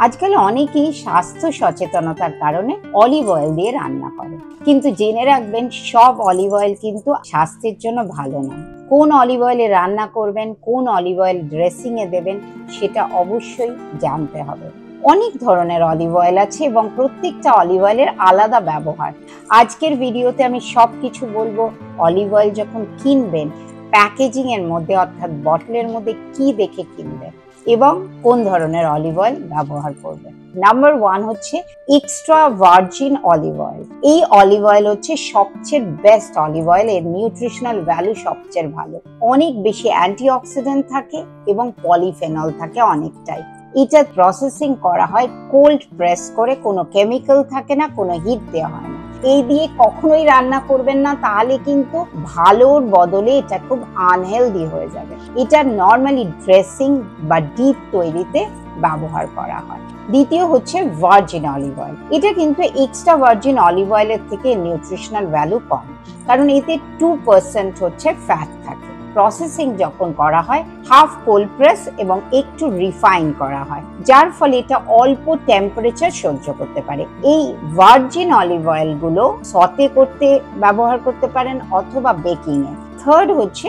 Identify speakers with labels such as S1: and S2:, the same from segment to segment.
S1: আজকাল অনেকেই স্বাস্থ্য সচেতনতার কারণে অলিভ অয়েল দিয়ে রান্না করে, কিন্তু জেনে রাখবেন সব অলিভ অয়েল কিন্তু স্বাস্থ্যের জন্য ভালো নয়। কোন অলিভ অয়েলে রান্না করবেন, কোন অলিভ অয়েল ড্রেসিং এ দেবেন, সেটা অবশ্যই জানতে হবে। অনেক ধরনের অলিভ অয়েল আছে এবং প্রত্যেকটা অলিভ অয়েলের আলাদা ব্যবহার। আজকের ভিডিওতে আমি সবকিছু বলবো। অলিভ অয়েল যখন কিনবেন, প্যাকেজিং এর মধ্যে অর্থাৎ বটলের মধ্যে কি দেখে কিনবেন এবং কোন ধরনের অলিভ অয়েল ব্যবহার করবেন। নাম্বার 1 হচ্ছে এক্সট্রা ভার্জিন অলিভ অয়েল। এই অলিভ অয়েল হচ্ছে সবচেয়ে বেস্ট অলিভ অয়েল। এর নিউট্রিশনাল ভ্যালু সবচেয়ে ভালো, অনেক বেশি অ্যান্টিঅক্সিডেন্ট থাকে এবং পলিফেনল থাকে অনেকটাই। এটা প্রসেসিং করা হয় কোল্ড প্রেস করে, কোনো কেমিক্যাল থাকে না, কোনো হিট দেওয়া হয় না। এই দিয়ে কখনোই রান্না করবেন না, তাহলে কিন্তু ভালোর বদলে এটা খুব আনহেলদি হয়ে যাবে। এটা নর্মালি ড্রেসিং বা ডিপ তৈরিতে ব্যবহার করা হয়। দ্বিতীয় হচ্ছে ভার্জিন অলিভ অয়েল। এটা কিন্তু এক্সট্রা ভার্জিন অলিভ অয়েলের থেকে নিউট্রিশনাল ভ্যালু কম, কারণ এতে 2% হচ্ছে ফ্যাট থাকে। প্রসেসিং যখন করা হয় হাফ কোল্ড প্রেস এবং একটু রিফাইন করা হয়, যার ফলে এটা অল্প টেম্পারেচার সহ্য করতে পারে। এই ভার্জিন অলিভ অয়েল গুলো সতে করতে ব্যবহার করতে পারেন অথবা বেকিং এ। থার্ড হচ্ছে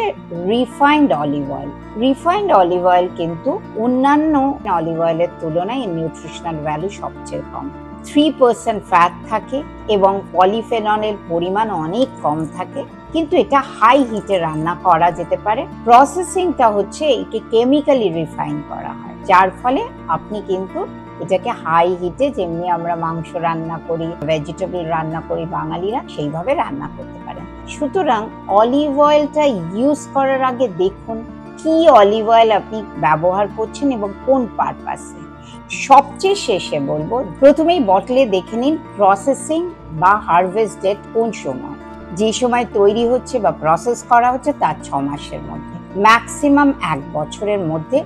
S1: refined olive oil. Refined olive oil কিন্তু অন্যান্য অলিভ অয়েলের তুলনায় নিউট্রিশনাল ভ্যালু সবচেয়ে কম। 3% ফ্যাট থাকে এবং পলিফেনলের পরিমাণ অনেক কম থাকে, কিন্তু এটা হাই হিটে রান্না করা যেতে পারে। প্রসেসিংটা হচ্ছে একে কেমিক্যালি রিফাইন করা হয়, যার ফলে আপনি কিন্তু এটাকে হাই হিটে, যেমনি আমরা মাংস রান্না করি, ভেজিটেবল রান্না করি বাঙালিরা, সেইভাবে রান্না করতে পারেন। সুতরাং অলিভ অয়েলটা ইউজ করার আগে দেখুন কি অলিভ অয়েল আপনি ব্যবহার করছেন এবং কোন পারপাসে। সবচেয়ে শেষে বলবো, প্রথমেই বটলে দেখে নিন প্রসেসিং বা হারভেস্ট ডেট কোন সময়, যে সময় তৈরি হচ্ছে বা প্রসেস করা হচ্ছে তার 6 মাসের মধ্যে, ম্যাক্সিমাম 1 বছরের মধ্যে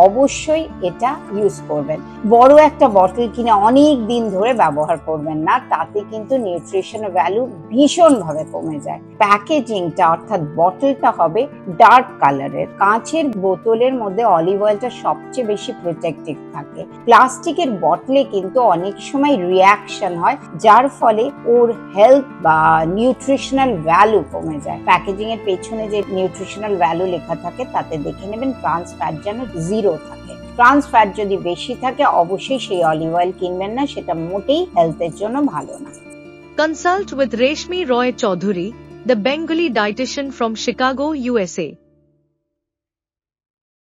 S1: অবশ্যই এটা ইউজ করবেন। বড় একটা বটল কিনে অনেক দিন ধরে ব্যবহার করবেন না, তাতে কিন্তু নিউট্রিশনাল ভ্যালু ভীষণভাবে কমে যায়। প্যাকেজিংটা অর্থাৎ বটলটা হবে ডার্ক কালারের। কাঁচের বোতলের মধ্যে অলিভ অয়েলটা সবচেয়ে বেশি প্রোটেক্টিভ থাকে। প্লাস্টিকের বটলে কিন্তু অনেক সময় রিঅ্যাকশন হয়, যার ফলে ওর হেলথ বা নিউট্রিশনাল ভ্যালু কমে যায়। প্যাকেজিং এর পেছনে যে নিউট্রিশনাল ভ্যালু লেখা থাকে তাতে দেখে নেবেন ট্রান্স ফ্যাট যেন 0 থাকে। ট্রান্স ফ্যাট যদি বেশি থাকে অবশ্যই সেই অলিভ অয়েল কিনবেন না, সেটা মোটেই হেলথের জন্য ভালো না।
S2: Consult with Reshmi Roy Chaudhary, the Bengali dietitian from Chicago, USA.